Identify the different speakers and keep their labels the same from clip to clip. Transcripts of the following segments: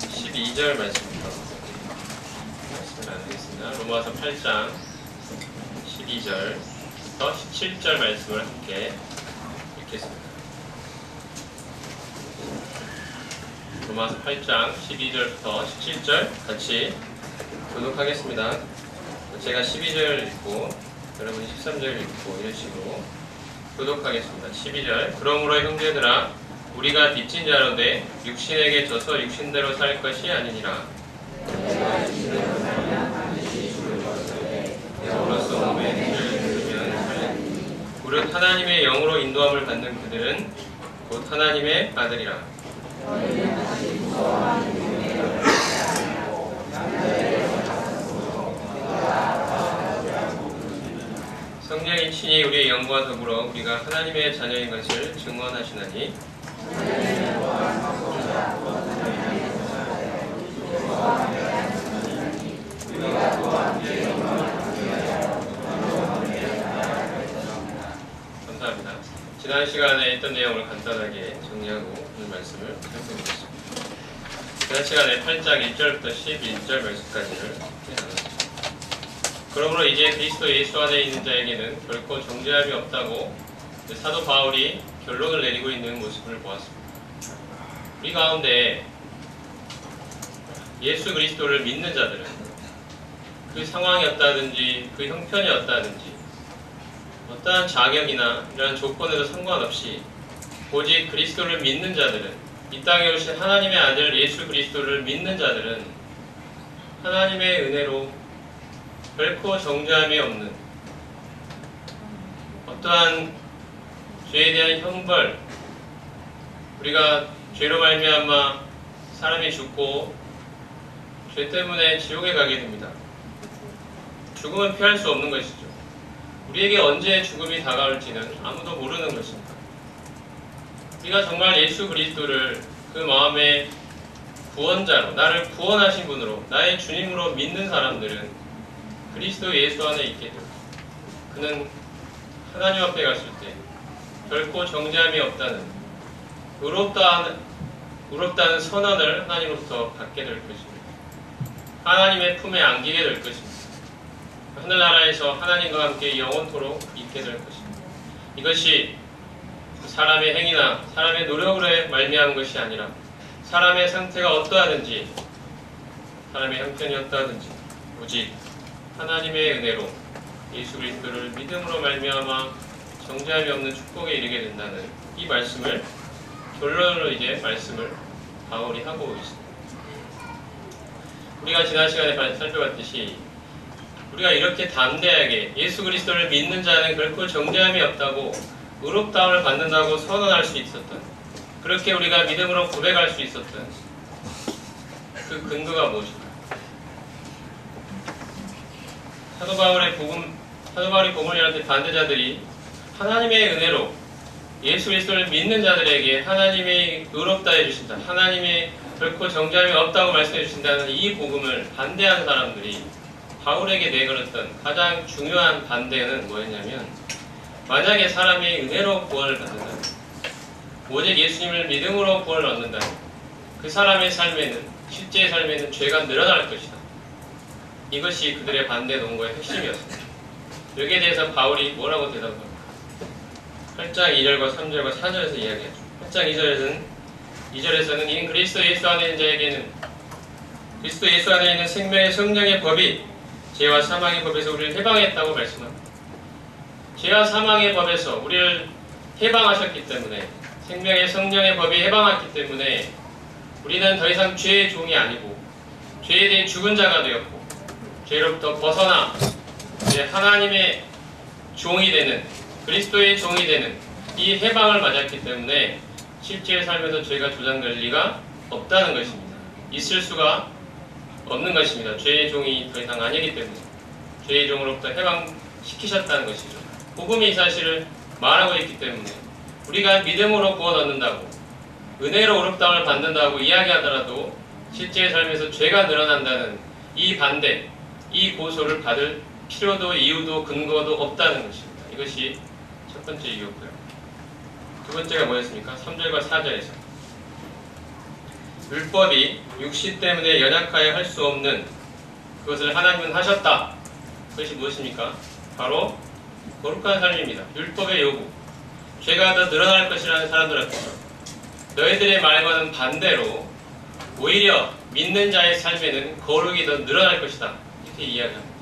Speaker 1: 12절 말씀부터 말씀을 나누겠습니다. 로마서 8장 12절부터 17절 말씀을 함께 읽겠습니다. 로마서 8장 12절부터 17절 같이 교독하겠습니다. 제가 12절 읽고 여러분이 13절 읽고 이런 식으로 교독하겠습니다. 12절 그러므로 형제들아 우리가 빚진 자로되 육신에게 져서 육신대로 살 것이 아니니라. 영으로서 몸의 뜻을 들으면 살리니 무릇 하나님의 영으로 인도함을 받는 그들은 곧 하나님의 아들이라. 성령이 친히 우리의 영과 더불어 우리가 하나님의 자녀인 것을 증언하시나니 감사합니다. 지난 시간에 했던 내용을 간단하게 정리하고 오늘 말씀을 살펴보겠습니다. 지난 시간에 8장 1절부터 11절 말씀까지를 나눴습니다. 그러므로 이제 그리스도 예수 안에 있는 자에게는 결코 정죄함이 없다고 사도 바울이 결론을 내리고 있는 모습을 보았습니다. 우리 가운데 예수 그리스도를 믿는 자들은 그 상황이 어떠하든지 그 형편이 어떠하든지 어떠한 자격이나 이러한 조건에도 상관없이 오직 그리스도를 믿는 자들은 이 땅에 오신 하나님의 아들 예수 그리스도를 믿는 자들은 하나님의 은혜로 결코 정죄함이 없는 어떠한 죄에 대한 형벌, 우리가 죄로 말미암아 사람이 죽고 죄 때문에 지옥에 가게 됩니다. 죽음은 피할 수 없는 것이죠. 우리에게 언제 죽음이 다가올지는 아무도 모르는 것입니다. 우리가 정말 예수 그리스도를 그 마음의 구원자로, 나를 구원하신 분으로, 나의 주님으로 믿는 사람들은 그리스도 예수 안에 있게 됩니다. 그는 하나님 앞에 갔을 때 결코 정죄함이 없다는 의롭다는 선언을 하나님으로부터 받게 될 것입니다. 하나님의 품에 안기게 될 것입니다. 하늘나라에서 하나님과 함께 영원토록 있게 될 것입니다. 이것이 사람의 행위나 사람의 노력으로 말미암은 것이 아니라 사람의 상태가 어떠하든지 사람의 형편이 어떠하든지 오직 하나님의 은혜로 예수 그리스도를 믿음으로 말미암아 정죄함이 없는 축복에 이르게 된다는 이 말씀을 결론으로 이제 말씀을 바울이 하고 있습니다. 우리가 지난 시간에 살펴봤듯이 우리가 이렇게 담대하게 예수 그리스도를 믿는 자는 결코 정죄함이 없다고 의롭다함을 받는다고 선언할 수 있었던, 그렇게 우리가 믿음으로 고백할 수 있었던 그 근거가 무엇일까요? 사도 바울이 복음을 전할 때 반대자들이 하나님의 은혜로 예수 그리스도를 믿는 자들에게 하나님이 의롭다 해주신다, 하나님이 결코 정죄함이 없다고 말씀해 주신다는 이 복음을 반대하는 사람들이 바울에게 내걸었던 가장 중요한 반대는 뭐였냐면, 만약에 사람이 은혜로 구원을 받는다면, 오직 예수님을 믿음으로 구원을 얻는다면 그 사람의 삶에는, 실제의 삶에는 죄가 늘어날 것이다. 이것이 그들의 반대 논거의 핵심이었습니다. 여기에 대해서 바울이 뭐라고 대답합니까? 8장 2절과 3절과 4절에서 이야기하죠. 8장 2절에서는 이는 그리스도 예수 안에 있는 자에게는 그리스도 예수 안에 있는 생명의 성령의 법이 죄와 사망의 법에서 우리를 해방했다고 말씀합니다. 죄와 사망의 법에서 우리를 해방하셨기 때문에, 생명의 성령의 법이 해방했기 때문에 우리는 더 이상 죄의 종이 아니고 죄에 대해 죽은 자가 되었고 죄로부터 벗어나 이제 하나님의 종이 되는, 그리스도의 종이 되는 이 해방을 맞았기 때문에 실제의 삶에서 죄가 조장될 리가 없다는 것입니다. 있을 수가 없는 것입니다. 죄의 종이 더 이상 아니기 때문에 죄의 종으로부터 해방시키셨다는 것이죠. 복음이 이 사실을 말하고 있기 때문에 우리가 믿음으로 구원 얻는다고, 은혜로 의롭다함을 받는다고 이야기하더라도 실제의 삶에서 죄가 늘어난다는 이 반대, 이 고소를 받을 필요도 이유도 근거도 없다는 것입니다. 이것이 첫 번째 이유였고요. 두 번째가 뭐였습니까? 3절과 4절에서 율법이 육신 때문에 연약하여 할 수 없는 그것을 하나님은 하셨다. 그것이 무엇입니까? 바로 거룩한 삶입니다. 율법의 요구. 죄가 더 늘어날 것이라는 사람들 앞에서 너희들의 말과는 반대로 오히려 믿는 자의 삶에는 거룩이 더 늘어날 것이다. 이렇게 이야기합니다.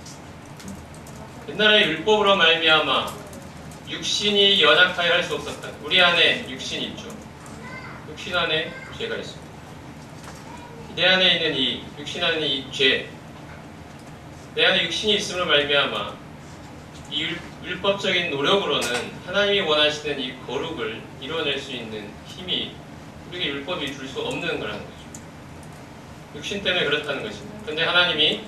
Speaker 1: 옛날에 율법으로 말미암아 육신이 연약하여 할 수 없었다. 우리 안에 육신이 있죠. 육신 안에 죄가 있습니다. 내 안에 있는 이 육신 안에 이 죄, 내 안에 육신이 있음으로 말미암아 이 율법적인 노력으로는 하나님이 원하시는 이 거룩을 이뤄낼 수 있는 힘이 우리에게 율법이 줄 수 없는 거라는 거죠. 육신 때문에 그렇다는 것입니다. 그런데 하나님이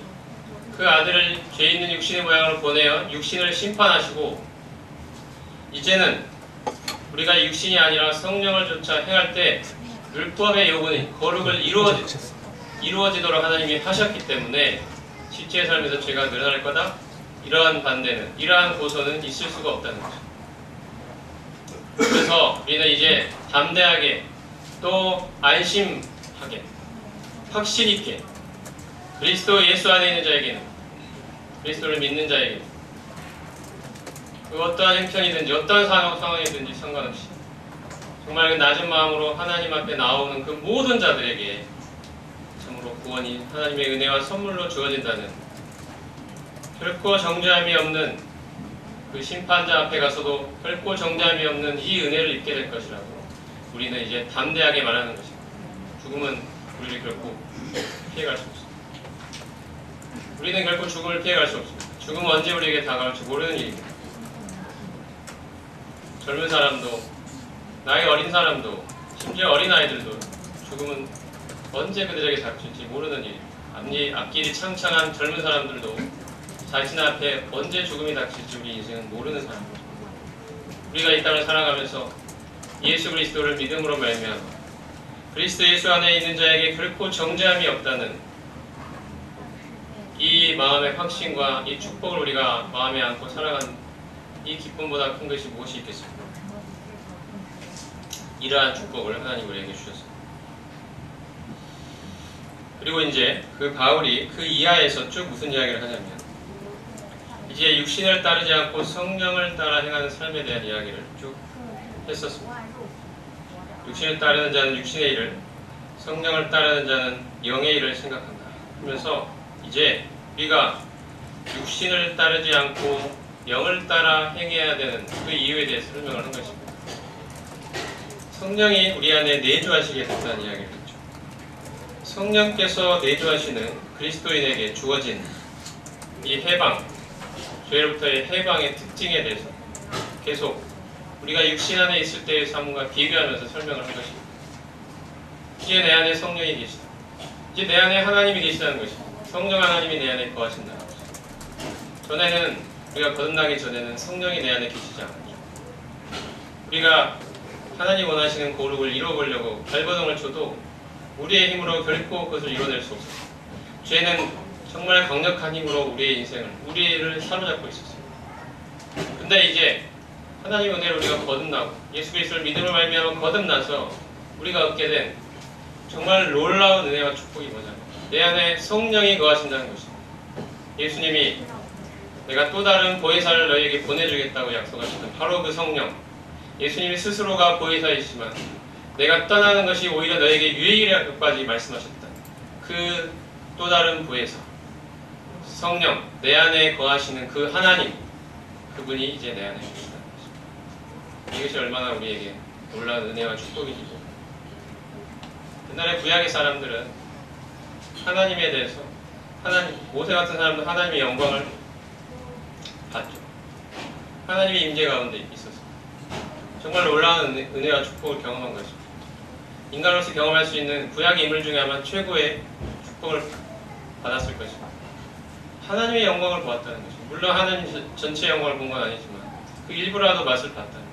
Speaker 1: 그 아들을 죄 있는 육신의 모양으로 보내어 육신을 심판하시고 이제는 우리가 육신이 아니라 성령을 조차 행할 때 율법의 요구는 거룩을 이루어지도록 하나님이 하셨기 때문에 실제의 삶에서 죄가 늘어날 거다? 이러한 반대는, 이러한 고소는 있을 수가 없다는 거죠. 그래서 우리는 이제 담대하게 또 안심하게 확신 있게 그리스도 예수 안에 있는 자에게는, 그리스도를 믿는 자에게는 그 어떠한 형편이든지 어떠한 상황이든지 상관없이 정말 그 낮은 마음으로 하나님 앞에 나오는 그 모든 자들에게 참으로 구원이 하나님의 은혜와 선물로 주어진다는, 결코 정죄함이 없는 그 심판자 앞에 가서도 결코 정죄함이 없는 이 은혜를 입게 될 것이라고 우리는 이제 담대하게 말하는 것입니다. 죽음은 우리를 결코 피해갈 수 없습니다. 우리는 결코 죽음을 피해갈 수 없습니다. 죽음은 언제 우리에게 다가올지 모르는 일입니다. 젊은 사람도, 나이 어린 사람도, 심지어 어린아이들도 죽음은 언제 그들에게 닥칠지 모르는 일입니다. 앞길이 창창한 젊은 사람들도 자신 앞에 언제 죽음이 닥칠지 우리 인생은 모르는 사람입니다. 우리가 이 땅을 살아가면서 예수 그리스도를 믿음으로 말미암아 그리스도 예수 안에 있는 자에게 결코 정죄함이 없다는 이 마음의 확신과 이 축복을 우리가 마음에 안고 살아가는 이 기쁨보다 큰 것이 무엇이 있겠습니까? 이러한 축복을 하나님 우리에게 주셨습니다. 그리고 이제 그 바울이 그 이하에서 쭉 무슨 이야기를 하냐면 이제 육신을 따르지 않고 성령을 따라 행하는 삶에 대한 이야기를 쭉 했었습니다. 육신을 따르는 자는 육신의 일을, 성령을 따르는 자는 영의 일을 생각한다 하면서 이제 우리가 육신을 따르지 않고 영을 따라 행해야 되는 그 이유에 대해서 설명을 한 것입니다. 성령이 우리 안에 내주하시게 된다는 이야기를 했죠. 성령께서 내주하시는 그리스도인에게 주어진 이 해방, 죄로부터의 해방의 특징에 대해서 계속 우리가 육신 안에 있을 때의 삶과 비교하면서 설명을 한 것입니다. 이제 내 안에 성령이 계시다. 이제 내 안에 하나님이 계시다는 것입니다. 성령 하나님이 내 안에 거하신다는 것입니다. 전에는 우리가 거듭나기 전에는 성령이 내 안에 계시지 않았죠. 우리가 하나님 원하시는 거룩을 이루어보려고 발버둥을 쳐도 우리의 힘으로 결코 그것을 이뤄낼 수 없었어요. 죄는 정말 강력한 힘으로 우리의 인생을, 우리를 사로잡고 있었어요. 근데 이제 하나님 은혜로 우리가 거듭나고 예수 그리스도를 믿음으로 말미암아 거듭나서 우리가 얻게 된 정말 놀라운 은혜와 축복이 뭐냐면 내 안에 성령이 거하신다는 것입니다. 예수님이 내가 또 다른 보혜사를 너희에게 보내주겠다고 약속하셨던 바로 그 성령, 예수님이 스스로가 보혜사이시지만 내가 떠나는 것이 오히려 너에게 유익이라고까지 말씀하셨다. 그 또 다른 보혜사, 성령, 내 안에 거하시는 그 하나님, 그분이 이제 내 안에 계시다는 것입니다. 이것이 얼마나 우리에게 놀라운 은혜와 축복인지. 옛날에 구약의 사람들은 하나님에 대해서, 모세 같은 사람도 하나님의 영광을 봤죠. 하나님의 임재 가운데 있었습니다. 정말 놀라운 은혜와 축복을 경험한 것입니다. 인간으로서 경험할 수 있는 구약의 인물 중에 아마 최고의 축복을 받았을 것입니다. 하나님의 영광을 보았다는 것입니다. 물론 하나님 전체 영광을 본 건 아니지만 그 일부라도 맛을 봤다는 거예요.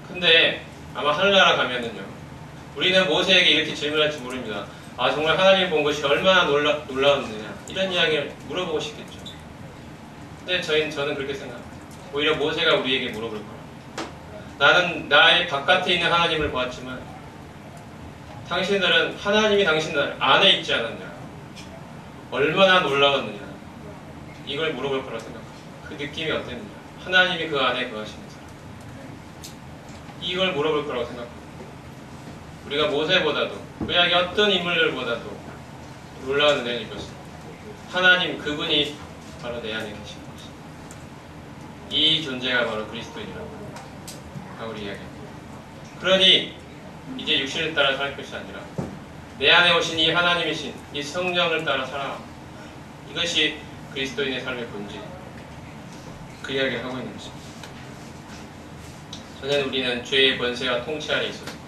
Speaker 1: 근데 아마 하늘나라 가면은요, 우리는 모세에게 이렇게 질문할지 모릅니다. 아, 정말 하나님 본 것이 얼마나 놀라웠느냐, 이런 이야기를 물어보고 싶겠죠. 근데 저는 그렇게 생각합니다. 오히려 모세가 우리에게 물어볼 거라. 나는 나의 바깥에 있는 하나님을 보았지만 당신들은 하나님이 당신들 안에 있지 않았냐? 얼마나 놀라웠느냐? 이걸 물어볼 거라고 생각합니다. 그 느낌이 어땠느냐? 하나님이 그 안에 거하시는 사람. 이걸 물어볼 거라고 생각합니다. 우리가 모세보다도 구약의 어떤 인물들보다도 놀라운 은혜를 입었습니다. 하나님 그분이 바로 내 안에 계신 것입니다. 이 존재가 바로 그리스도인이라고 바울이 이야기합니다. 그러니 이제 육신을 따라 살 것이 아니라 내 안에 오신 이 하나님이신 이 성령을 따라 살아. 이것이 그리스도인의 삶의 본질. 그 이야기를 하고 있는 것입니다. 전에는 우리는 죄의 권세와 통치 아래 있었습니다.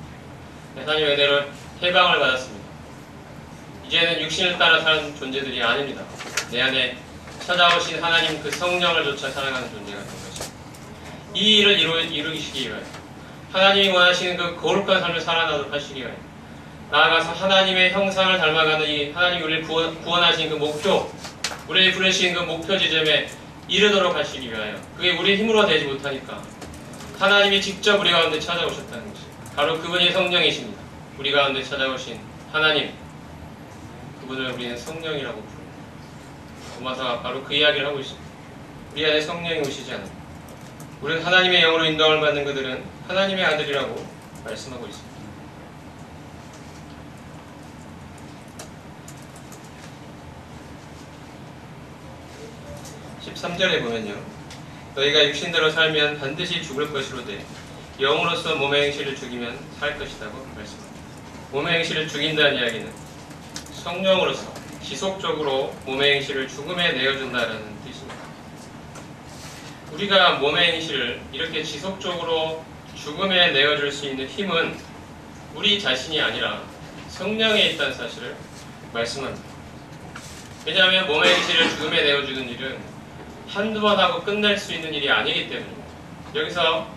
Speaker 1: 하나님의 은혜로 해방을 받았습니다. 이제는 육신을 따라 사는 존재들이 아닙니다. 내 안에 찾아오신 하나님 그 성령을 쫓아 살아가는 존재가 된 것입니다. 이 일을 이루시기 위하여 하나님이 원하시는 그 거룩한 삶을 살아나도록 하시기 위하여 나아가서 하나님의 형상을 닮아가는 이 하나님이 우리를 구원하신 그 목표, 우리를 부르신 그 목표 지점에 이르도록 하시기 위하여 그게 우리의 힘으로 되지 못하니까 하나님이 직접 우리 가운데 찾아오셨다는 것입니다. 바로 그분이 성령이십니다. 우리 가운데 찾아오신 하나님, 그분을 우리는 성령이라고 부릅니다. 로마서가 바로 그 이야기를 하고 있습니다. 우리 안에 성령이 오시지 않습니다. 우리는 하나님의 영으로 인도함을 받는 그들은 하나님의 아들이라고 말씀하고 있습니다. (13절에) 보면요, 너희가 육신대로 살면 반드시 죽을 것이로되 영으로서 몸의 행실을 죽이면 살 것이라고 말씀합니다. 몸의 행실을 죽인다는 이야기는 성령으로서 지속적으로 몸의 행실을 죽음에 내어준다는 뜻입니다. 우리가 몸의 행실을 이렇게 지속적으로 죽음에 내어줄 수 있는 힘은 우리 자신이 아니라 성령에 있다는 사실을 말씀합니다. 왜냐하면 몸의 행실을 죽음에 내어주는 일은 한두 번 하고 끝낼 수 있는 일이 아니기 때문입니다. 여기서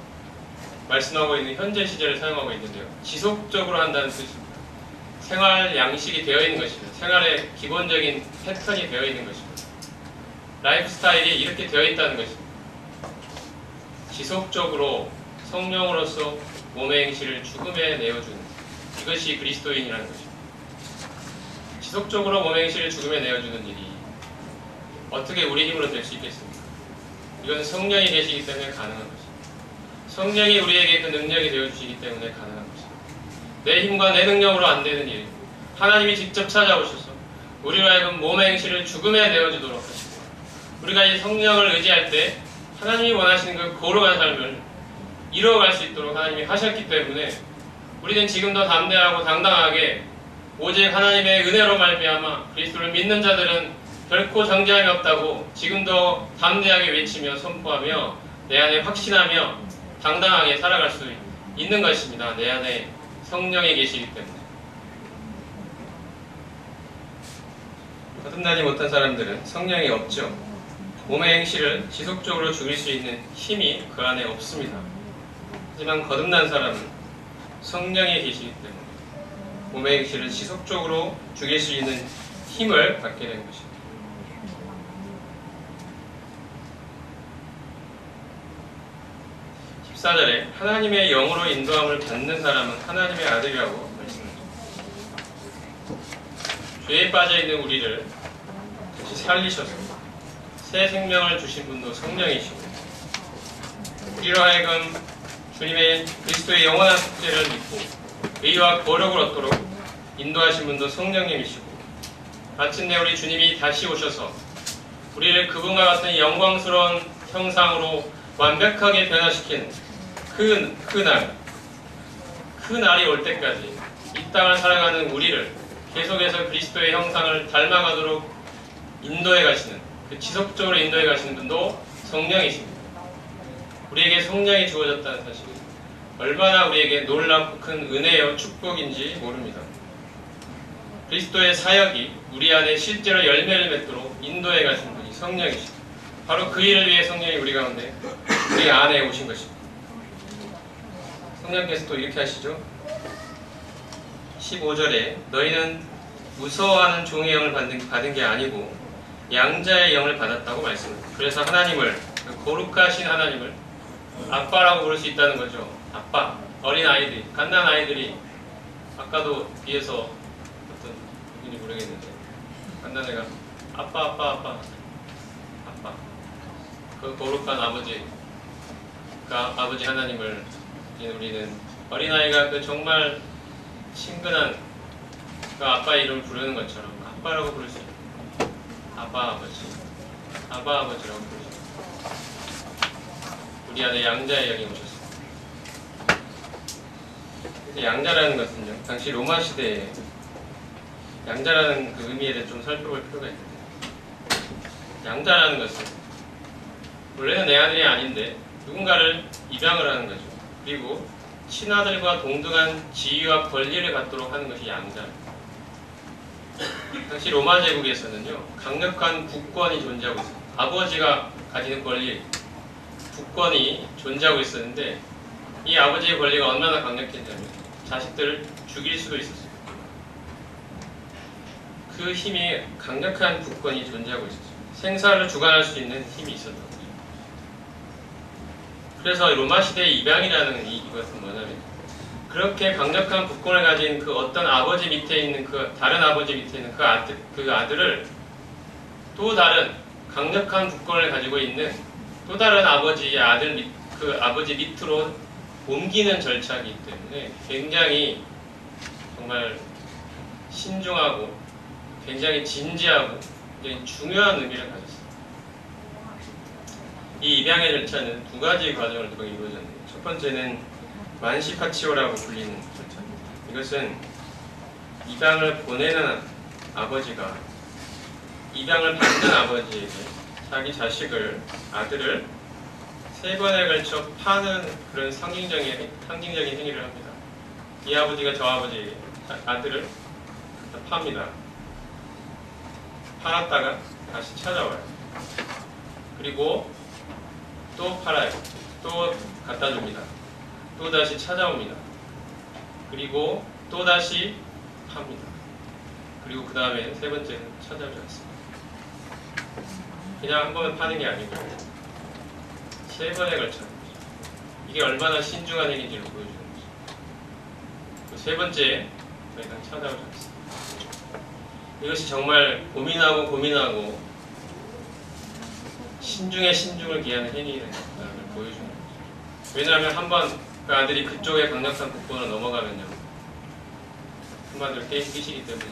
Speaker 1: 말씀하고 있는 현재 시제를 사용하고 있는데요, 지속적으로 한다는 뜻입니다. 생활 양식이 되어 있는 것입니다. 생활의 기본적인 패턴이 되어 있는 것입니다. 라이프 스타일이 이렇게 되어 있다는 것입니다. 지속적으로 성령으로서 몸의 행실을 죽음에 내어주는, 이것이 그리스도인이라는 것입니다. 지속적으로 몸의 행실을 죽음에 내어주는 일이 어떻게 우리 힘으로 될 수 있겠습니까? 이건 성령이 계시기 때문에 가능한 것입니다. 성령이 우리에게 그 능력이 되어주시기 때문에 가능한 것입니다. 내 힘과 내 능력으로 안 되는 일, 하나님이 직접 찾아오셔서 우리로 하여금 몸의 행실을 죽음에 내어주도록 하시고, 우리가 이 성령을 의지할 때 하나님이 원하시는 그 거룩한 삶을 이루어갈 수 있도록 하나님이 하셨기 때문에 우리는 지금도 담대하고 당당하게 오직 하나님의 은혜로 말미암아 그리스도를 믿는 자들은 결코 정죄함이 없다고 지금도 담대하게 외치며 선포하며 내 안에 확신하며 당당하게 살아갈 수 있는 것입니다. 내 안에 성령이 계시기 때문에. 거듭나지 못한 사람들은 성령이 없죠. 몸의 행실을 지속적으로 죽일 수 있는 힘이 그 안에 없습니다. 하지만 거듭난 사람은 성령이 계시기 때문에 몸의 행실을 지속적으로 죽일 수 있는 힘을 갖게 된 것입니다. 14절에 하나님의 영으로 인도함을 받는 사람은 하나님의 아들이라고 말씀합니다. 죄에 빠져있는 우리를 다시 살리셔서 새 생명을 주신 분도 성령이시고, 우리로 하여금 주님의 그리스도의 영원한 속죄를 믿고 의와 거룩을 얻도록 인도하신 분도 성령님이시고, 마침내 우리 주님이 다시 오셔서 우리를 그분과 같은 영광스러운 형상으로 완벽하게 변화시킨 그 날이 올 때까지 이 땅을 살아가는 우리를 계속해서 그리스도의 형상을 닮아가도록 인도해 가시는, 그 지속적으로 인도해 가시는 분도 성령이십니다. 우리에게 성령이 주어졌다는 사실은 얼마나 우리에게 놀랍고 큰 은혜요 축복인지 모릅니다. 그리스도의 사역이 우리 안에 실제로 열매를 맺도록 인도해 가시는 분이 성령이십니다. 바로 그 일을 위해 성령이 우리 가운데, 우리 안에 오신 것입니다. 성령께서 또 이렇게 하시죠. 15절에 너희는 무서워하는 종의 영을 받은 게 아니고 양자의 영을 받았다고 말씀합니다. 그래서 하나님을, 거룩하신 하나님을 아빠라고 부를 수 있다는 거죠. 아빠, 어린 아이들이, 갓난 아이들이 아까도 뒤에서 어떤 누군지 모르겠는데 한단 애가 아빠 그 거룩한 아버지 하나님을 이제 우리는 어린아이가 그 정말 친근한 그 아빠 이름을 부르는 것처럼 아빠라고 부를 수 있고 아빠 아버지라고 부를 수 있고 우리 안에 양자의 영이 오셨습니다. 양자라는 것은요, 당시 로마 시대에 양자라는 그 의미에 대해 좀 살펴볼 필요가 있는데, 양자라는 것은 원래는 내 아들이 아닌데 누군가를 입양을 하는 거죠. 그리고 친아들과 동등한 지위와 권리를 갖도록 하는 것이 양자입니다. 당시 로마 제국에서는요, 강력한 국권이 존재하고 있습니다. 아버지가 가지는 권리, 국권이 존재하고 있었는데 이 아버지의 권리가 얼마나 강력했냐면 자식들을 죽일 수도 있었어요. 그 힘이 강력한 국권이 존재하고 있었어요. 생사를 주관할 수 있는 힘이 있었던 거죠. 그래서 로마 시대의 입양이라는 이것은 뭐냐면 그렇게 강력한 국권을 가진 그 어떤 아버지 밑에 있는 그 다른 아버지 밑에 있는 그 아들을 또 다른 강력한 국권을 가지고 있는 또 다른 아버지의 그 아버지 밑으로 옮기는 절차이기 때문에 굉장히 정말 신중하고 굉장히 진지하고 굉장히 중요한 의미를 가졌습니다. 이 입양의 절차는 두 가지 과정을 통해 이루어졌는데 첫 번째는 만시파치오라고 불리는 절차입니다. 이것은 입양을 보내는 아버지가 입양을 받는 아버지에게 자기 아들을 3번에 걸쳐 파는 그런 상징적인 행위를 합니다. 이 아버지가 저 아버지에게 아들을 팝니다. 팔았다가 다시 찾아와요. 그리고 또 팔아요. 또 갖다 줍니다. 또 다시 찾아옵니다. 그리고 또 다시 팝니다. 그리고 그 다음에 3번째는 찾아오지 않습니다. 그냥 한 번에 파는 게 아니고 3번에 걸쳐 이게 얼마나 신중한 행위인지를 보여주는 거죠. 그 3번째 더 이상 찾아오지 않습니다. 이것이 정말 고민하고 신중에 신중을 기하는 행위라는 걸 보여주는 거죠. 왜냐하면 한번 그 아들이 그쪽에 강력한 국권으로 넘어가면요, 한마디로 깨시기 때문에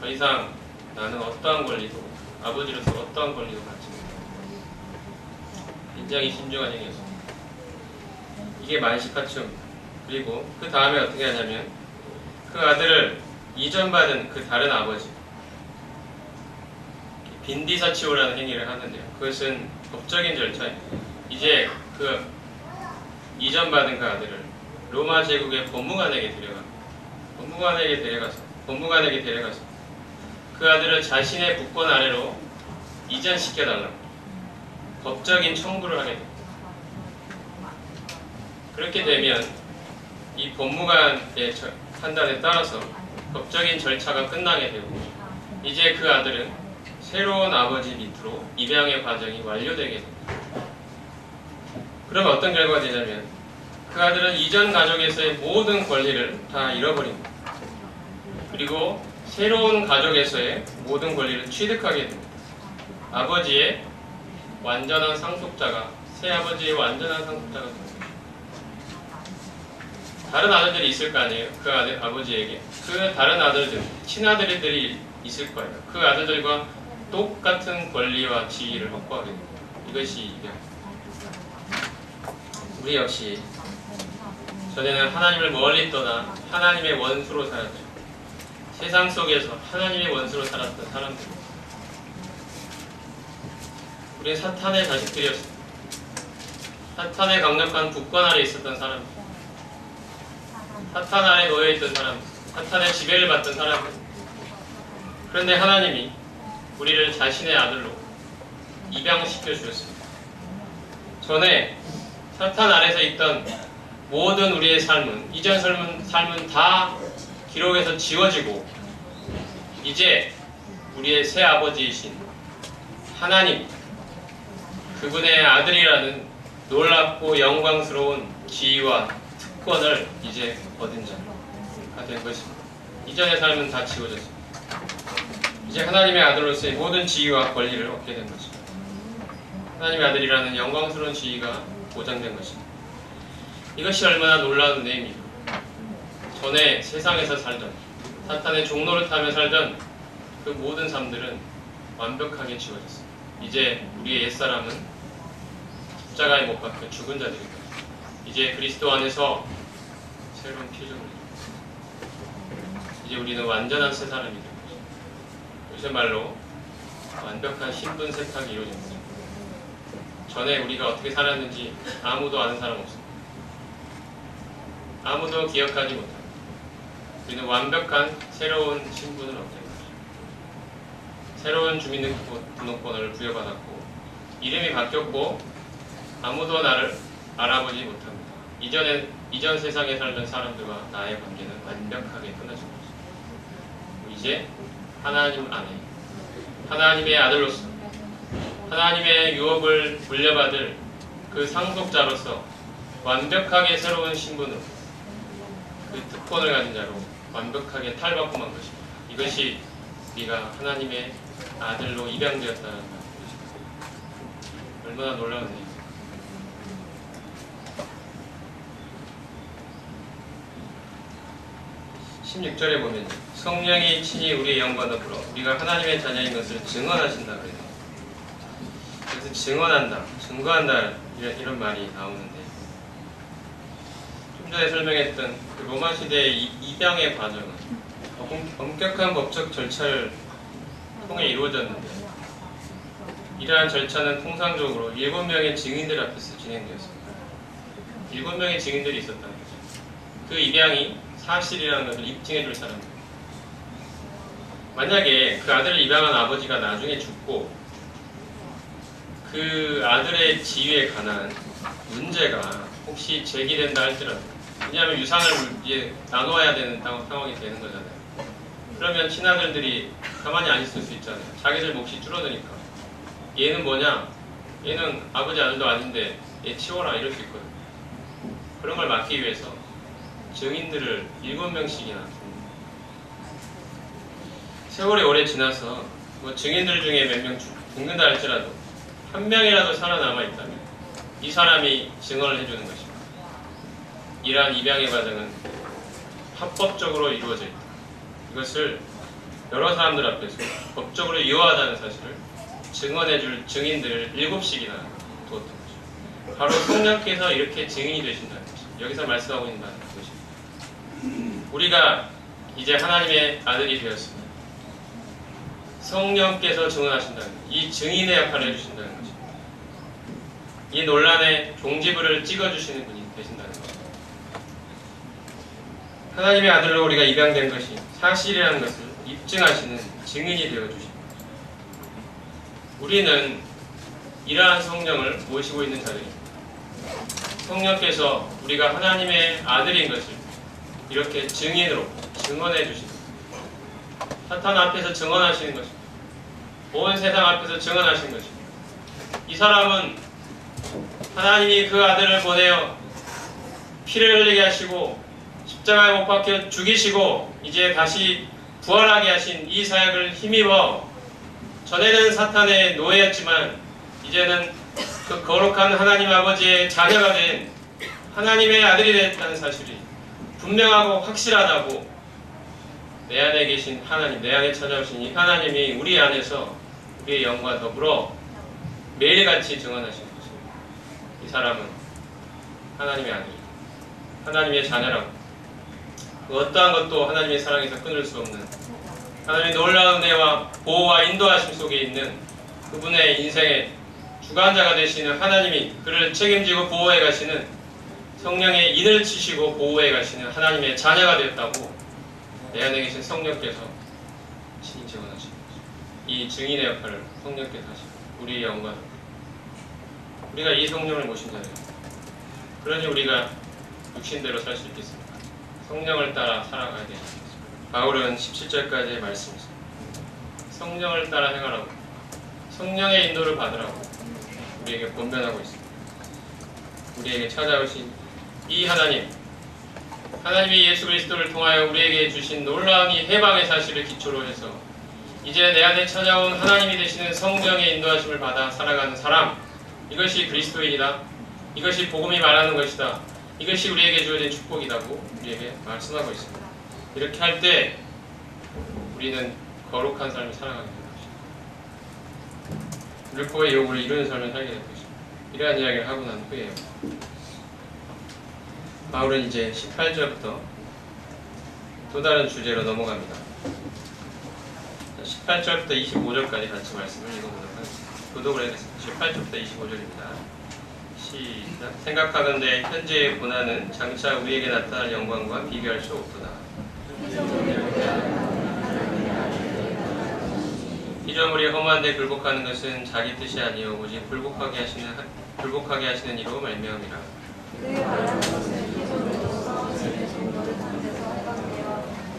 Speaker 1: 더 이상 나는 어떠한 권리도 아버지로서 어떠한 권리도 갖지 못합니다. 굉장히 신중한 행위였습니다. 이게 만시파치오입니다. 그리고 그 다음에 어떻게 하냐면 그 아들을 이전받은 그 다른 아버지 빈디사치오라는 행위를 하는데요. 그것은 법적인 절차입니다. 이제 그 이전받은 그 아들을 로마 제국의 법무관에게 데려가서 그 아들을 자신의 국권 아래로 이전시켜달라고 법적인 청구를 하게 됩니다. 그렇게 되면 이 법무관의 판단에 따라서 법적인 절차가 끝나게 되고 이제 그 아들은 새로운 아버지 밑으로 입양의 과정이 완료되게 됩니다. 그러면 어떤 결과가 되냐면 그 아들은 이전 가족에서의 모든 권리를 다 잃어버립니다. 그리고 새로운 가족에서의 모든 권리를 취득하게 됩니다. 아버지의 완전한 상속자가 새 아버지의 완전한 상속자가 됩니다. 다른 아들들이 있을 거 아니에요? 그 아버지에게 그 다른 아들들, 친아들들이 있을 거예요. 그 아들들과 똑같은 권리와 지위를 확보하게 됩니다. 이것이 입양. 우리 역시 전에는 하나님을 멀리 떠나 하나님의 원수로 살았죠. 세상 속에서 하나님의 원수로 살았던 사람들. 우리는 사탄의 자식들이었습니다. 사탄의 강력한 국권 아래 있었던 사람들. 사탄 아래 놓여있던 사람들. 사탄의 지배를 받던 사람들. 그런데 하나님이 우리를 자신의 아들로 입양시켜 주셨습니다. 전에 사탄 아래서 있던 모든 우리의 삶은, 이전 삶은 다 기록에서 지워지고 이제 우리의 새 아버지이신 하나님, 그분의 아들이라는 놀랍고 영광스러운 지위와 특권을 이제 얻은 자. 된 것입니다. 이전의 삶은 다 지워졌습니다. 이제 하나님의 아들로서의 모든 지위와 권리를 얻게 된 것입니다. 하나님의 아들이라는 영광스러운 지위가 보장된 것입니다. 이것이 얼마나 놀라운 은혜입니까? 전에 세상에서 살던, 사탄의 종노릇 하며 살던 그 모든 삶들은 완벽하게 지워졌습니다. 이제 우리의 옛사람은 십자가에 못 박혀 죽은 자들입니다. 이제 그리스도 안에서 새로운 피조물입니다. 이제 우리는 완전한 새 사람이 된 것입니다. 요새 말로 완벽한 신분 세탁이 이루어집니다. 전에 우리가 어떻게 살았는지 아무도 아는 사람 없습니다. 아무도 기억하지 못합니다. 우리는 완벽한 새로운 신분을 얻게 됩니다. 새로운 주민등록번호를 부여받았고 이름이 바뀌었고 아무도 나를 알아보지 못합니다. 이전 세상에 살던 사람들과 나의 관계는 완벽하게 끊어진 것입니다. 이제 하나님 안에 하나님의 아들로서 하나님의 유업을 물려받을 그 상속자로서 완벽하게 새로운 신분으로 그 특권을 가진 자로 완벽하게 탈바꿈한 것입니다. 이것이 우리가 하나님의 아들로 입양되었다는 것입니다. 얼마나 놀라운 일입니까? 16절에 보면 성령이 친히 우리의 영광을 불어 우리가 하나님의 자녀인 것을 증언하신다 그래요. 그래서 증언한다, 증거한다 이런 말이 나오는데 좀 전에 설명했던 그 로마 시대의 입양의 과정은 엄격한 법적 절차를 통해 이루어졌는데 이러한 절차는 통상적으로 7명의 증인들 앞에서 진행되었습니다. 7명의 증인들이 있었다는 거죠. 그 입양이 사실이라는 것을 입증해 줄 사람들. 만약에 그 아들을 입양한 아버지가 나중에 죽고 그 아들의 지위에 관한 문제가 혹시 제기된다 할지라도, 왜냐하면 유산을 이제 나눠야 되는 상황이 되는 거잖아요. 그러면 친아들들이 가만히 안 있을 수 있잖아요. 자기들 몫이 줄어드니까. 얘는 뭐냐? 얘는 아버지 아들도 아닌데 얘 치워라 이럴 수 있거든요. 그런 걸 막기 위해서 증인들을 7명씩이나 세월이 오래 지나서 뭐 증인들 중에 몇 명 죽는다 할지라도 한 명이라도 살아남아 있다면 이 사람이 증언을 해주는 것입니다. 이러한 입양의 과정은 합법적으로 이루어져 있다. 이것을 여러 사람들 앞에서 법적으로 유효하다는 사실을 증언해줄 증인들을 7씩이나 두었던 것입니다. 바로 성령께서 이렇게 증인이 되신다는 것입니다. 여기서 말씀하고 있는 것입니다. 우리가 이제 하나님의 아들이 되었습니다. 성령께서 증언하신다는 것, 이 증인의 역할을 해주신다는 것입니다. 이 논란의 종지부를 찍어주시는 분이 되신다는 것입니다. 하나님의 아들로 우리가 입양된 것이 사실이라는 것을 입증하시는 증인이 되어주십니다. 우리는 이러한 성령을 모시고 있는 자들입니다. 성령께서 우리가 하나님의 아들인 것을 이렇게 증인으로 증언해 주십니다. 사탄 앞에서 증언하시는 것입니다. 온 세상 앞에서 증언하시는 것입니다. 이 사람은 하나님이 그 아들을 보내어 피를 흘리게 하시고 십자가에 못 박혀 죽이시고 이제 다시 부활하게 하신 이 사역을 힘입어 전에는 사탄의 노예였지만 이제는 그 거룩한 하나님 아버지의 자녀가 된 하나님의 아들이 됐다는 사실이 분명하고 확실하다고 내 안에 계신 하나님, 내 안에 찾아오신 이 하나님이 우리 안에서 우리의 영과 더불어 매일같이 증언하시는 것입니다. 이 사람은 하나님의 아들이다. 하나님의 자녀라고. 그 어떠한 것도 하나님의 사랑에서 끊을 수 없는 하나님의 놀라운 은혜와 보호와 인도하심 속에 있는 그분의 인생의 주관자가 되시는 하나님이 그를 책임지고 보호해 가시는 성령의 인을 치시고 보호해 가시는 하나님의 자녀가 되었다고 내 안에 계신 성령께서 친히 증언하십니다. 이 증인의 역할을 성령께서 하시고 우리의 영광, 우리가 이 성령을 모신 자예요. 그러니 우리가 육신대로 살 수 있겠습니까? 성령을 따라 살아가야 되지 않습니까? 바울은 17절까지의 말씀이죠. 성령을 따라 행하라고, 성령의 인도를 받으라고 우리에게 권면하고 있습니다. 우리에게 찾아오신 이 하나님, 하나님이 예수 그리스도를 통하여 우리에게 주신 놀라운 이 해방의 사실을 기초로 해서 이제 내 안에 찾아온 하나님이 되시는 성령의 인도하심을 받아 살아가는 사람, 이것이 그리스도인이다. 이것이 복음이 말하는 것이다. 이것이 우리에게 주어진 축복이라고 우리에게 말씀하고 있습니다. 이렇게 할 때 우리는 거룩한 삶을 살아가게 될 것입니다. 율법의 요구를 이루는 삶을 살게 될 것입니다. 이러한 이야기를 하고 난 후에요. 바울은 이제 18절부터 또 다른 주제로 넘어갑니다. 18절부터 25절까지 같이 말씀을 읽어보도록 하겠습니다. 교독을 하겠습니다. 18절부터 25절입니다. 시작. 생각하건대 현재의 고난은 장차 우리에게 나타날 영광과 비교할 수 없도다. 피조물이 험한데 굴복하는 것은 자기 뜻이 아니요 오직 굴복하게 하시는 이로 말미암이라.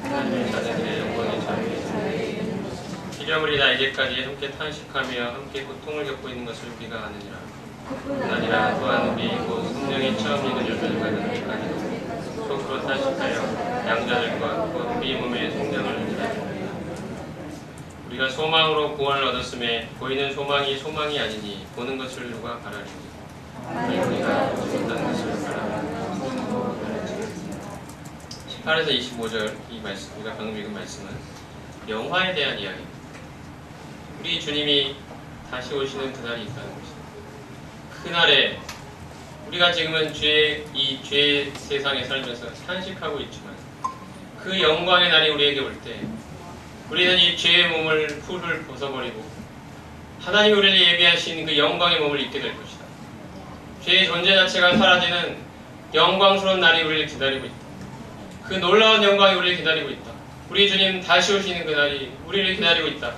Speaker 1: 하나님의 자녀들의 영광의 자유에 피조물이 다 이제까지 함께 탄식하며 함께 고통을 겪고 있는 것을 우리가 아느니라. 아니라 또한 우리 곧 성령이 처음 익은 열매를 받는 때까지도 속으로 탄식하여 양자들과 곧 우리 몸의 성령을 기다립니다. 우리가 소망으로 구원을 얻었음에 보이는 소망이 소망이 아니니 보는 것을 누가 바라리니 우리가 보신다는 것을 바라리니. 18에서 25절 이 말씀, 우리가 방금 읽은 말씀은 영화에 대한 이야기입니다. 우리 주님이 다시 오시는 그날이 있다는 것입니다. 그날에 우리가 지금은 이 죄 세상에 살면서 탄식하고 있지만 그 영광의 날이 우리에게 올 때 우리는 이 죄의 몸을 풀을 벗어버리고 하나님이 우리를 예비하신 그 영광의 몸을 입게 될 것이다. 죄의 존재 자체가 사라지는 영광스러운 날이 우리를 기다리고 있다. 그 놀라운 영광이 우리를 기다리고 있다. 우리 주님 다시 오시는 그날이 우리를 기다리고 있다.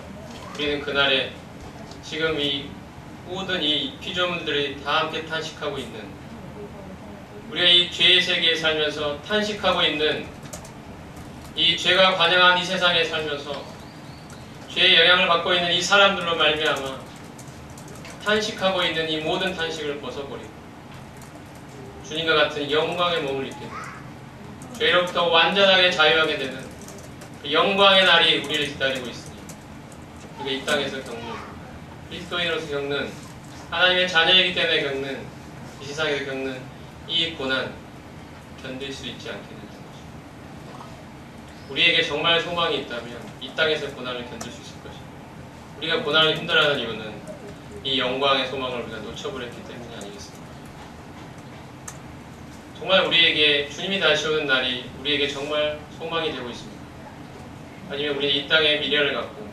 Speaker 1: 우리는 그날에 지금 이 모든 이 피조물들이 다 함께 탄식하고 있는, 우리가 이 죄의 세계에 살면서 탄식하고 있는, 이 죄가 관영한 이 세상에 살면서 죄의 영향을 받고 있는 이 사람들로 말미암아 탄식하고 있는 이 모든 탄식을 벗어버리고 주님과 같은 영광의 몸을 입게 됩니다. 죄로부터 완전하게 자유하게 되는 그 영광의 날이 우리를 기다리고 있으니 그게 이 땅에서 겪는, 그리스도인으로서 겪는, 하나님의 자녀이기 때문에 겪는, 이 세상에서 겪는 이 고난 견딜 수 있지 않게 되는 것입니다. 우리에게 정말 소망이 있다면 이 땅에서 고난을 견딜 수 있을 것입니다. 우리가 고난을 힘들어하는 이유는 이 영광의 소망을 우리가 놓쳐버렸기 때문이 아니겠습니까? 정말 우리에게 주님이 다시 오는 날이 우리에게 정말 소망이 되고 있습니다. 아니면 우리는 이 땅에 미련을 갖고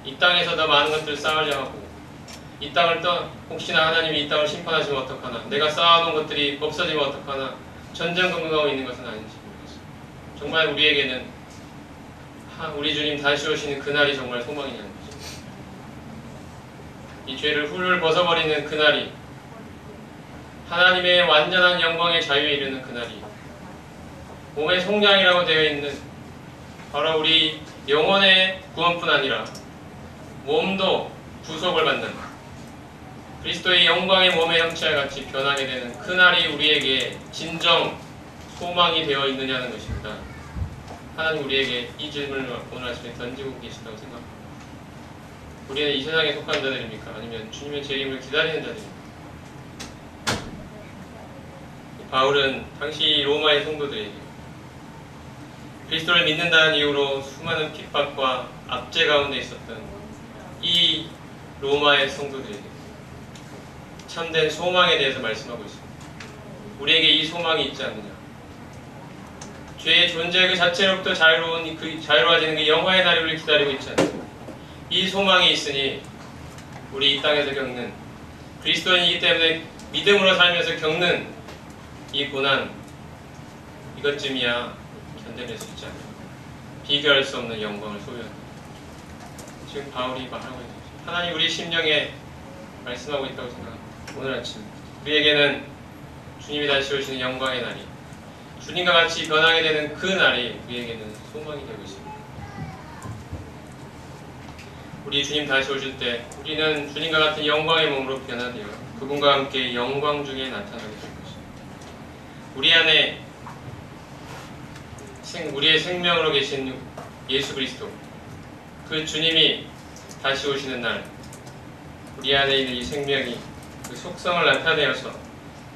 Speaker 1: 이 땅에서 더 많은 것들을 쌓으려 하고 이 땅을 혹시나 하나님이 이 땅을 심판하시면 어떡하나, 내가 쌓아놓은 것들이 없어지면 어떡하나 전전긍긍하고 있는 것은 아닌지 모르겠습니다. 정말 우리에게는 우리 주님 다시 오시는 그날이 정말 소망이냐는 거죠. 이 죄를 훌훌 벗어버리는 그날이, 하나님의 완전한 영광의 자유에 이르는 그날이, 몸의 속량이라고 되어 있는 바로 우리 영혼의 구원뿐 아니라 몸도 구속을 받는 그리스도의 영광의 몸의 형체와 같이 변하게 되는 그날이 우리에게 진정 소망이 되어 있느냐는 것입니다. 하나님 우리에게 이 질문을 오늘 아침에 던지고 계시다고 생각합니다. 우리는 이 세상에 속한 자들입니까? 아니면 주님의 재림을 기다리는 자들입니까? 바울은 당시 로마의 성도들에게 그리스도를 믿는다는 이유로 수많은 핍박과 압제 가운데 있었던 이 로마의 성도들에게 참된 소망에 대해서 말씀하고 있습니다. 우리에게 이 소망이 있지 않느냐? 죄의 존재 그 자체로부터 자유로워지는 그 영화의 날이 우리를 기다리고 있지 않느냐? 이 소망이 있으니 우리 이 땅에서 겪는, 그리스도인이기 때문에 믿음으로 살면서 겪는 이 고난, 이것쯤이야 견뎌낼 수 있지 않느냐? 비교할 수 없는 영광을 소유한다. 지금 바울이 말하고 있는 거죠. 하나님 우리 심령에 말씀하고 있다고 생각합니다. 오늘 아침 우리에게는 주님이 다시 오시는 영광의 날이, 주님과 같이 변하게 되는 그 날이 우리에게는 소망이 되고 있습니다. 우리 주님 다시 오실 때 우리는 주님과 같은 영광의 몸으로 변화되어 그분과 함께 영광 중에 나타나게 될 것입니다. 우리 안에 우리의 생명으로 계신 예수 그리스도, 그 주님이 다시 오시는 날 우리 안에 있는 이 생명이 그 속성을 나타내어서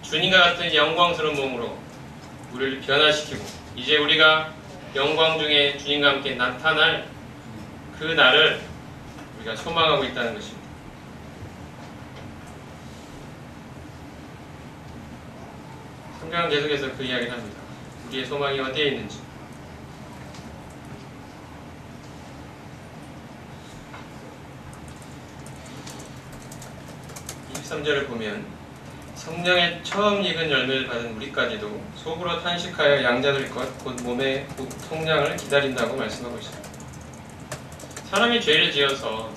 Speaker 1: 주님과 같은 영광스러운 몸으로 우리를 변화시키고 이제 우리가 영광 중에 주님과 함께 나타날 그 날을 우리가 소망하고 있다는 것입니다. 성경은 계속해서 그 이야기를 합니다. 우리의 소망이 어디에 있는지. 23절을 보면 성령의 처음 익은 열매를 받은 우리까지도 속으로 탄식하여 양자될 것 곧 몸의 성장을 기다린다고 말씀하고 있습니다. 사람이 죄를 지어서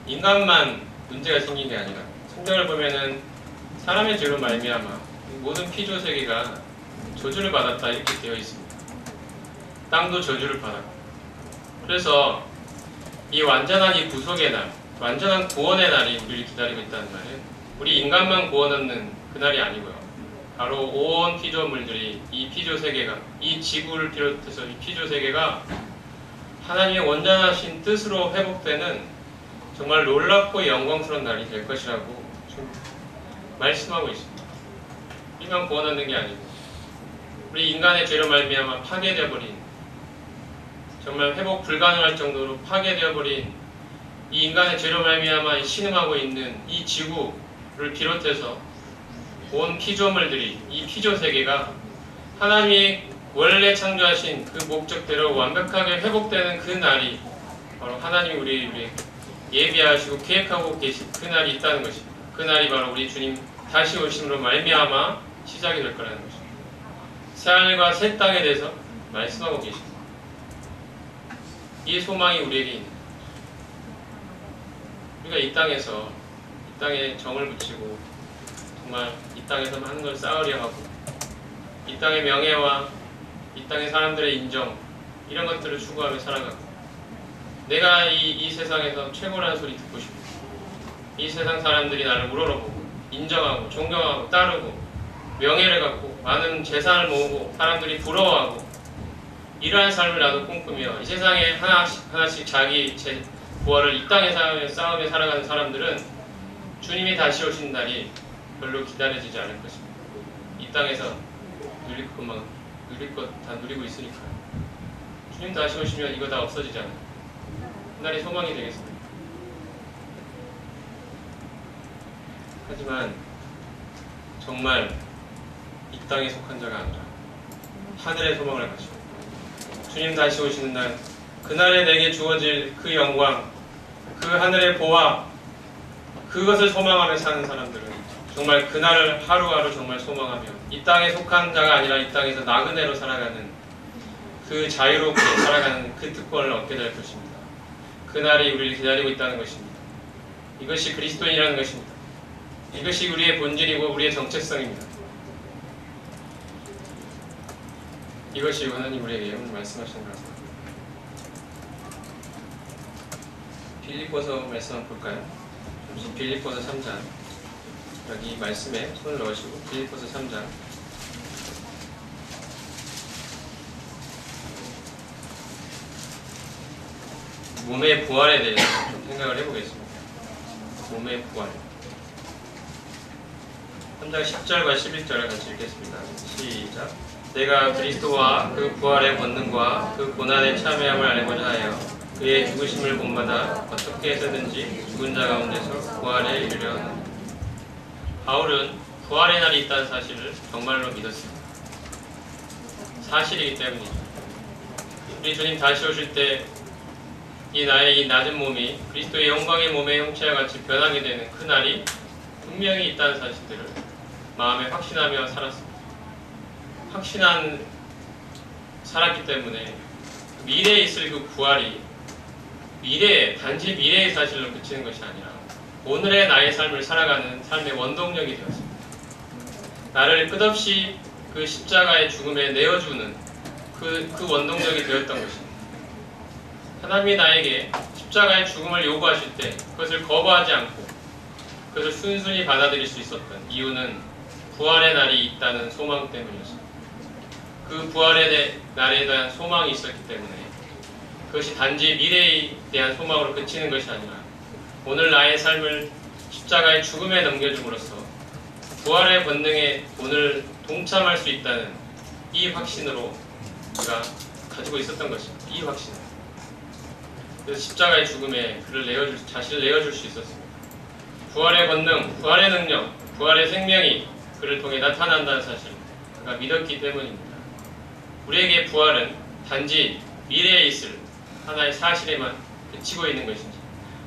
Speaker 1: 인간만 문제가 생긴 게 아니라 성경을 보면은 사람의 죄로 말미암아 모든 피조 세계가 저주를 받았다 이렇게 되어 있습니다. 땅도 저주를 받았고, 그래서 이 완전한 이 구속의 날, 완전한 구원의 날이 우리를 기다리고 있다는 말은 우리 인간만 구원 얻는 그날이 아니고요. 바로 온 피조물들이 이 피조 세계가, 이 지구를 비롯해서 이 피조 세계가 하나님의 온전하신 뜻으로 회복되는 정말 놀랍고 영광스러운 날이 될 것이라고 말씀하고 있습니다. 우리만 구원 얻는 게 아니고 우리 인간의 죄로 말미암아 파괴되어버린, 정말 회복 불가능할 정도로 파괴되어버린 이 인간의 죄로 말미암아 신음하고 있는 이 지구를 비롯해서 온 피조물들이, 이 피조 세계가 하나님이 원래 창조하신 그 목적대로 완벽하게 회복되는 그 날이 바로 하나님이 우리에게 예비하시고 계획하고 계신 그 날이 있다는 것입니다. 그 날이 바로 우리 주님 다시 오심으로 말미암아 시작이 될 거라는 것입니다. 새하늘과 새 땅에 대해서 말씀하고 계십니다. 이 소망이 우리에게 있는, 우리가 이 땅에 정을 붙이고 정말 이 땅에서 많은 걸 쌓으려 하고 이 땅의 명예와 이 땅의 사람들의 인정, 이런 것들을 추구하며 살아가고 내가 이 세상에서 최고라는 소리 듣고 싶고 이 세상 사람들이 나를 우러러보고 인정하고 존경하고 따르고 명예를 갖고 많은 재산을 모으고 사람들이 부러워하고 이러한 삶을 나도 꿈꾸며 이 세상에 하나씩 자기 부활을 이 땅에 싸우며 살아가는 사람들은 주님이 다시 오신 날이 별로 기다려지지 않을 것입니다. 이 땅에서 누릴 것 다 누리고 있으니까요. 주님 다시 오시면 이거 다 없어지지 않아요. 그날이 소망이 되겠습니다. 하지만 정말 이 땅에 속한 자가 아니라 하늘의 소망을 가지고 주님 다시 오시는 날, 그날에 내게 주어질 그 영광, 그 하늘의 보화, 그것을 소망하며 사는 사람들은 정말 그날을 하루하루 정말 소망하며 이 땅에 속한 자가 아니라 이 땅에서 나그네로 살아가는, 그 자유롭게 살아가는 그 특권을 얻게 될 것입니다. 그날이 우리를 기다리고 있다는 것입니다. 이것이 그리스도인이라는 것입니다. 이것이 우리의 본질이고 우리의 정체성입니다. 이것이 하나님 우리에게 오늘 말씀하시는 것 같습니다. 빌립보서 말씀 한번 볼까요? 잠시 빌립보서 3장, 여기 말씀에 손을 넣으시고 빌립보서 3장 몸의 부활에 대해서 좀 생각을 해보겠습니다. 몸의 부활. 3장 10절과 11절을 같이 읽겠습니다. 시작. 내가 그리스도와 그 부활의 권능과 그 고난의 참여함을 알고자 하여 그의 죽으심을 본받아 어떻게 해서든지 죽은 자 가운데서 부활에 이르려 하노라. 바울은 부활의 날이 있다는 사실을 정말로 믿었습니다. 사실이기 때문이죠. 우리 주님 다시 오실 때 이 나의 이 낮은 몸이 그리스도의 영광의 몸의 형체와 같이 변하게 되는 그 날이 분명히 있다는 사실들을 마음에 확신하며 살았습니다. 살았기 때문에 미래에 있을 그 부활이 단지 미래의 사실로 그치는 것이 아니라 오늘의 나의 삶을 살아가는 삶의 원동력이 되었습니다. 나를 끝없이 그 십자가의 죽음에 내어주는 그 원동력이 되었던 것입니다. 하나님이 나에게 십자가의 죽음을 요구하실 때 그것을 거부하지 않고 그것을 순순히 받아들일 수 있었던 이유는 부활의 날이 있다는 소망 때문이었습니다. 그 부활의 날에 대한 소망이 있었기 때문에 그것이 단지 미래에 대한 소망으로 그치는 것이 아니라 오늘 나의 삶을 십자가의 죽음에 넘겨줌으로써 부활의 권능에 오늘 동참할 수 있다는 이 확신으로 그가 가지고 있었던 것입니다. 이 확신. 그래서 십자가의 죽음에 자신을 내어줄 수 있었습니다. 부활의 권능, 부활의 능력, 부활의 생명이 그를 통해 나타난다는 사실 그가 믿었기 때문입니다. 우리에게 부활은 단지 미래에 있을 하나의 사실에만 그치고 있는 것인지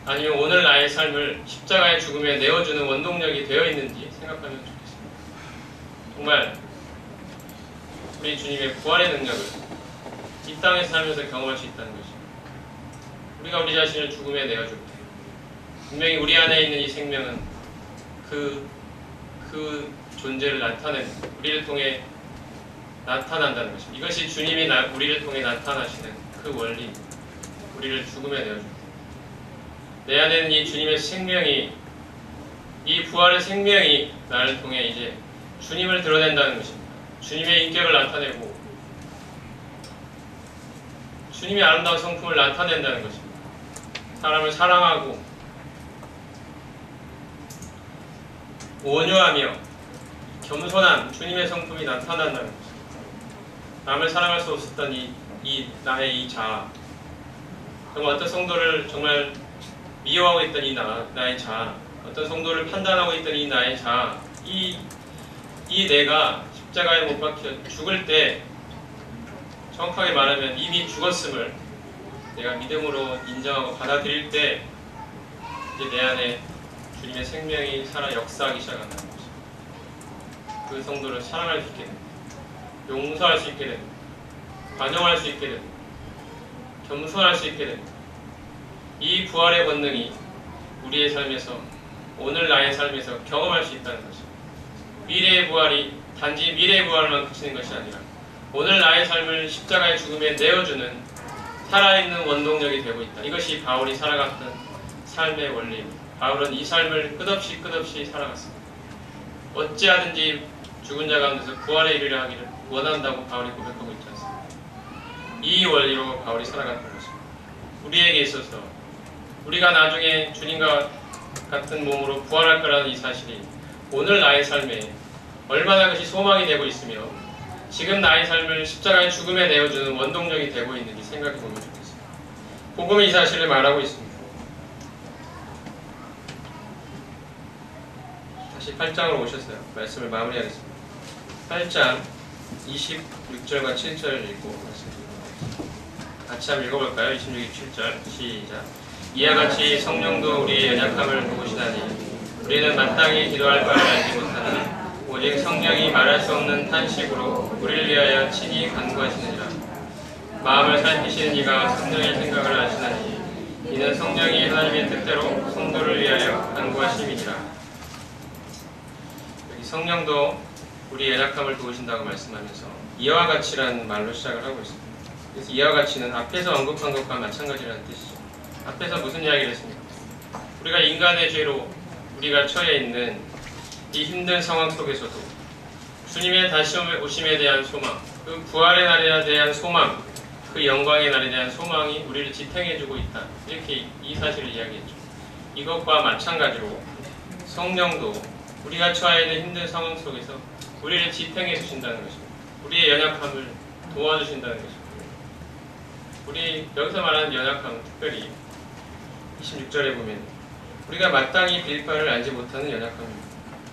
Speaker 1: 아니면 오늘 나의 삶을 십자가의 죽음에 내어주는 원동력이 되어 있는지 생각하면 좋겠습니다. 정말 우리 주님의 부활의 능력을 이 땅에서 살면서 경험할 수 있다는 것입니다. 우리가 우리 자신을 죽음에 내어줄 때 분명히 우리 안에 있는 이 생명은 그 존재를 우리를 통해 나타난다는 것입니다. 이것이 주님이 우리를 통해 나타나시는 그 원리, 우리를 죽음에 내어줄 때 내 안에 있는 이 주님의 생명이, 이 부활의 생명이 나를 통해 이제 주님을 드러낸다는 것입니다. 주님의 인격을 나타내고 주님의 아름다운 성품을 나타낸다는 것입니다. 사람을 사랑하고 온유하며 겸손한 주님의 성품이 나타난다는 것입니다. 남을 사랑할 수 없었던 나의 이 자아, 정말 어떤 성도를 정말 미워하고 있던 나의 자아, 어떤 성도를 판단하고 있던 이 나의 자아, 이 내가 십자가에 못 박혀 죽을 때 정확하게 말하면 이미 죽었음을 내가 믿음으로 인정하고 받아들일 때 이제 내 안에 주님의 생명이 살아 역사하기 시작한다는 것입니다. 그 성도를 사랑할 수 있게 됩니다. 용서할 수 있게 됩니다. 관용할 수 있게 됩니다. 겸손할 수 있게 됩니다. 이 부활의 권능이 우리의 삶에서, 오늘 나의 삶에서 경험할 수 있다는 것입니다. 미래의 부활이 단지 미래의 부활만 그치는 것이 아니라 오늘 나의 삶을 십자가의 죽음에 내어주는 살아있는 원동력이 되고 있다. 이것이 바울이 살아갔던 삶의 원리입니다. 바울은 이 삶을 끝없이 살아갔습니다. 어찌하든지 죽은 자 가운데서 부활에 이르려 하기를 원한다고 바울이 고백하고 있지 않습니까? 이 원리로 바울이 살아갔던 것입니다. 우리에게 있어서 우리가 나중에 주님과 같은 몸으로 부활할 거라는 이 사실이 오늘 나의 삶에 얼마나 그것이 소망이 되고 있으며 지금 나의 삶을 십자가의 죽음에 내어주는 원동력이 되고 있는지 생각해 보면 좋겠습니다. 복음이 이 사실을 말하고 있습니다. 다시 8장으로 오셨어요. 말씀을 마무리하겠습니다. 8장 26절과 7절을 읽고 말씀드립니다. 같이 한번 읽어볼까요? 26, 7절 시작. 이와 같이 성령도 우리의 연약함을 도우시다니 우리는 마땅히 기도할 바를 알지 못하나 오직 성령이 말할 수 없는 탄식으로 우리를 위하여 친히 간구하시느니라. 마음을 살피시는 이가 성령의 생각을 아시나니 이는 성령이 하나님의 뜻대로 성도를 위하여 간구하심이니라. 여기 성령도 우리 연약함을 도우신다고 말씀하면서 이와 같이라는 말로 시작을 하고 있습니다. 그래서 이와 같이는 앞에서 언급한 것과 마찬가지라는 뜻이죠. 앞에서 무슨 이야기를 했습니까? 우리가 인간의 죄로 우리가 처해 있는 이 힘든 상황 속에서도 주님의 다시 오심에 대한 소망, 그 부활의 날에 대한 소망, 그 영광의 날에 대한 소망이 우리를 지탱해주고 있다. 이렇게 이 사실을 이야기했죠. 이것과 마찬가지로 성령도 우리가 처해 있는 힘든 상황 속에서 우리를 지탱해 주신다는 것입니다. 우리의 연약함을 도와주신다는 것입니다. 우리 여기서 말하는 연약함은 특별히 26절에 보면 우리가 마땅히 빌 바를 알지 못하는 연약함입니다.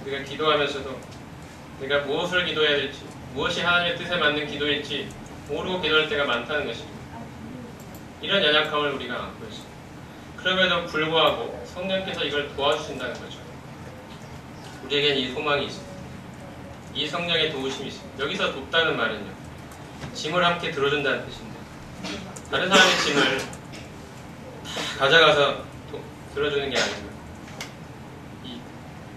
Speaker 1: 우리가 기도하면서도 내가 무엇을 기도해야 될지, 무엇이 하나님의 뜻에 맞는 기도일지 모르고 기도할 때가 많다는 것입니다. 이런 연약함을 우리가 안고 있습니다. 그럼에도 불구하고 성령께서 이걸 도와주신다는 거죠. 우리에겐 이 소망이 있습니다. 이 성령의 도우심이 있습니다. 여기서 돕다는 말은요, 짐을 함께 들어준다는 뜻인데 다른 사람의 짐을 다 가져가서 들어주는 게 아니고 이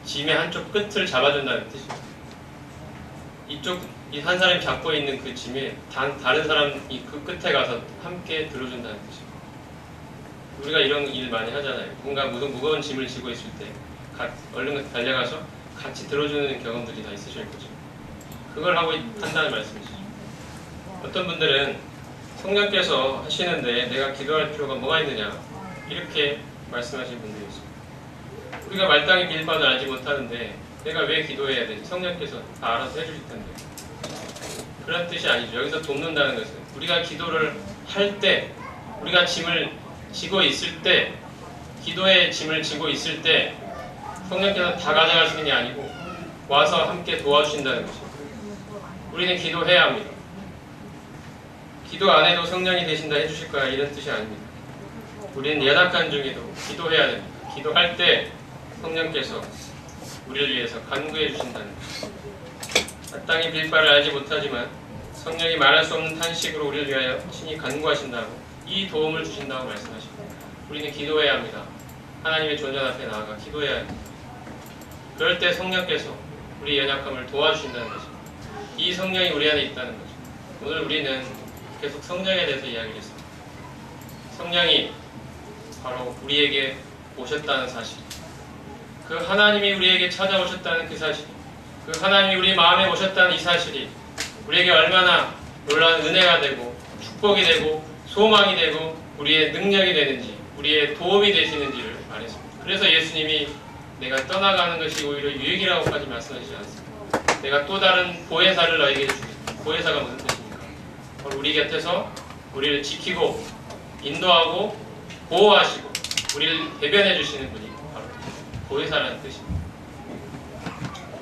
Speaker 1: 짐의 한쪽 끝을 잡아준다는 뜻입니다. 이 한 사람이 잡고 있는 그 짐에 다른 사람이 그 끝에 가서 함께 들어준다는 뜻입니다. 우리가 이런 일 많이 하잖아요. 누군가 무거운 짐을 지고 있을 때 얼른 달려가서 같이 들어주는 경험들이 다 있으실 거죠. 그걸 하고 한다는 말씀이시죠. 어떤 분들은 성령께서 하시는데 내가 기도할 필요가 뭐가 있느냐 이렇게 말씀하시는 분들이 있습니다. 우리가 말당이 빌 바를 알지 못하는데 내가 왜 기도해야 되지? 성령께서 다 알아서 해주실 텐데. 그런 뜻이 아니죠. 여기서 돕는다는 것은 우리가 기도를 할 때, 우리가 짐을 지고 있을 때, 기도의 짐을 지고 있을 때 성령께서 다 가져가시는 게 아니고 와서 함께 도와주신다는 것입니다. 우리는 기도해야 합니다. 기도 안 해도 성령이 되신다 해주실 거야 이런 뜻이 아닙니다. 우리는 연약한 중에도 기도해야 됩니다. 기도할 때 성령께서 우리를 위해서 간구해 주신다는 것입니다. 마땅히 빌 바를 알지 못하지만 성령이 말할 수 없는 탄식으로 우리를 위하여 친히 간구하신다고 이 도움을 주신다고 말씀하십니다. 우리는 기도해야 합니다. 하나님의 존전 앞에 나아가 기도해야 합니다. 그럴 때 성령께서 우리 연약함을 도와주신다는 것입니다. 이 성령이 우리 안에 있다는 거죠. 오늘 우리는 계속 성령에 대해서 이야기를 했습니다. 성령이 바로 우리에게 오셨다는 사실, 그 하나님이 우리에게 찾아오셨다는 그 사실, 그 하나님이 우리 마음에 오셨다는 이 사실이 우리에게 얼마나 놀라운 은혜가 되고 축복이 되고 소망이 되고 우리의 능력이 되는지, 우리의 도움이 되시는지를 말했습니다. 그래서 예수님이 내가 떠나가는 것이 오히려 유익이라고까지 말씀하시지 않습니다. 내가 또 다른 보혜사를 너에게 주겠다. 보혜사가 무슨 뜻입니까? 바로 우리 곁에서 우리를 지키고 인도하고 보호하시고 우리를 대변해 주시는 분이 바로 보혜사라는 뜻입니다.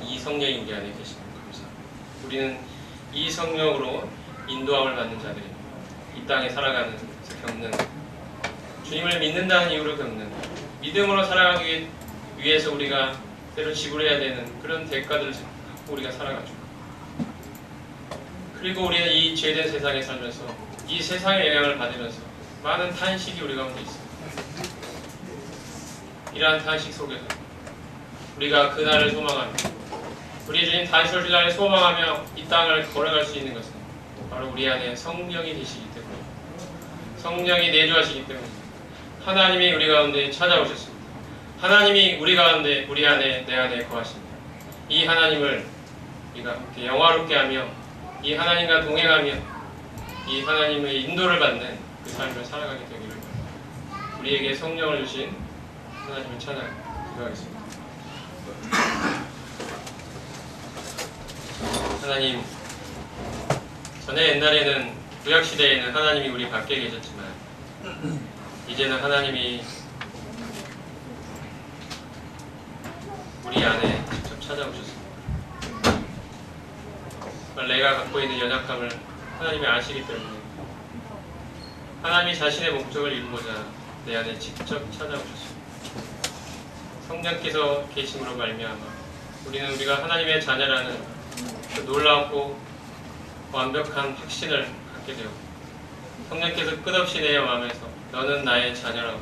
Speaker 1: 이 성령이 우리 안에 계시는 감사합니다. 우리는 이 성령으로 인도함을 받는 자들입니다. 이 땅에 살아가면서 겪는, 주님을 믿는다는 이유로 겪는, 믿음으로 살아가기 위해서 우리가 때로 지불해야 되는 그런 대가들을 갖고 우리가 살아가죠. 그리고 우리는 이 죄된 세상에 살면서 이 세상의 영향을 받으면서 많은 탄식이 우리 가운데 있습니다. 이러한 탄식 속에서 우리가 그날을 소망하며 우리 주님 다시 오실 날을 소망하며 이 땅을 걸어갈 수 있는 것은 바로 우리 안에 성령이 계시기 때문에, 성령이 내주하시기 때문에 하나님이 우리 가운데 찾아오셨습니다. 하나님이 우리 가운데, 우리 안에, 내 안에 거하십니다. 이 하나님을 우리가 영화롭게 하며 이 하나님과 동행하며 이 하나님의 인도를 받는 그 삶을 살아가게 되기를 우리에게 성령을 주신 하나님을 찬양 기도하겠습니다. 하나님, 전에 옛날에는 구약시대에는 하나님이 우리 밖에 계셨지만 이제는 하나님이 우리 안에 직접 찾아오셨습니다. 내가 갖고 있는 연약함을 하나님이 아시기 때문에 하나님이 자신의 목적을 이루고자 내 안에 직접 찾아오셨습니다. 성령께서 계심으로 말미암아 우리는 우리가 하나님의 자녀라는 그 놀랍고 완벽한 확신을 갖게 되었고, 성령께서 끝없이 내 마음에서 너는 나의 자녀라고,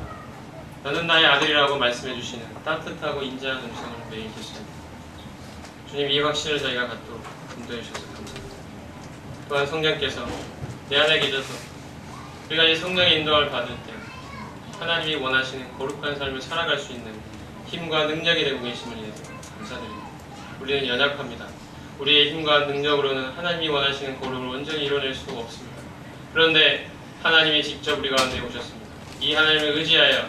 Speaker 1: 너는 나의 아들이라고 말씀해 주시는 따뜻하고 인자한 음성을 매일 계십니다. 주님, 이 확신을 저희가 갖도록 인도해 주셔서 감사합니다. 또한 성령께서 내 안에 계셔서 우리가 이 성령의 인도를 받을 때 하나님이 원하시는 거룩한 삶을 살아갈 수 있는 힘과 능력이 되고 계심을 인해서 감사드립니다. 우리는 연약합니다. 우리의 힘과 능력으로는 하나님이 원하시는 거룩을 온전히 이뤄낼 수 없습니다. 그런데 하나님이 직접 우리 가운데 오셨습니다. 이 하나님을 의지하여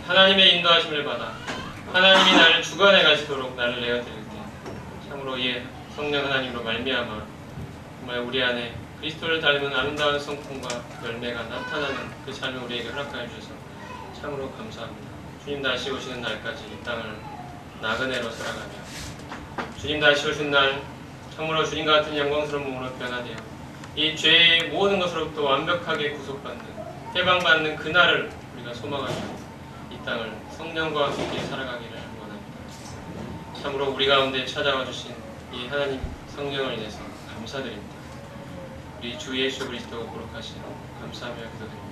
Speaker 1: 하나님의 인도하심을 받아 하나님이 나를 주관해 가시도록 나를 내어드릴 때 참으로 이 성령 하나님으로 말미암아 정말 우리 안에 그리스도를 닮은 아름다운 성품과 열매가 나타나는 그 삶을 우리에게 허락하여 주셔서 참으로 감사합니다. 주님 다시 오시는 날까지 이 땅을 나그네로 살아가며 주님 다시 오신 날 참으로 주님 같은 영광스러운 몸으로 변화되어 이 죄의 모든 것으로부터 완벽하게 구속받는, 해방받는 그날을 우리가 소망하며 이 땅을 성령과 함께 살아가기를 원합니다. 참으로 우리 가운데 찾아와 주신 이 하나님 성령을 인해서 감사드립니다. 우리 주 예수 그리스도 거룩하시는 감사하며 기도드립니다.